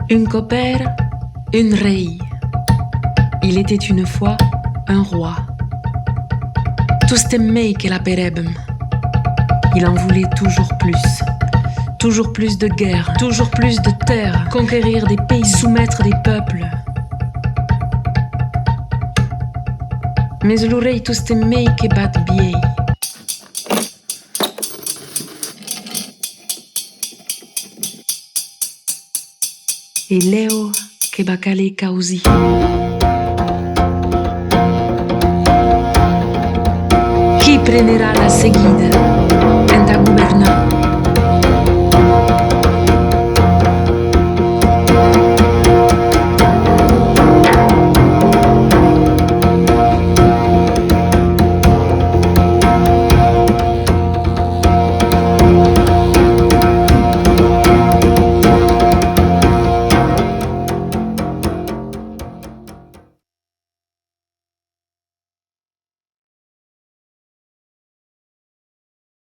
Un copère, un rei. Il était une fois un roi. Tous t'aimaient que la pérébem. Il en voulait toujours plus de guerre, toujours plus de terre, conquérir des pays, soumettre des peuples. Mais l'oreille tous t'aimaient que batte bien. Et Léo que bacale causi. Qui prendra la seguida en ta gouverneur?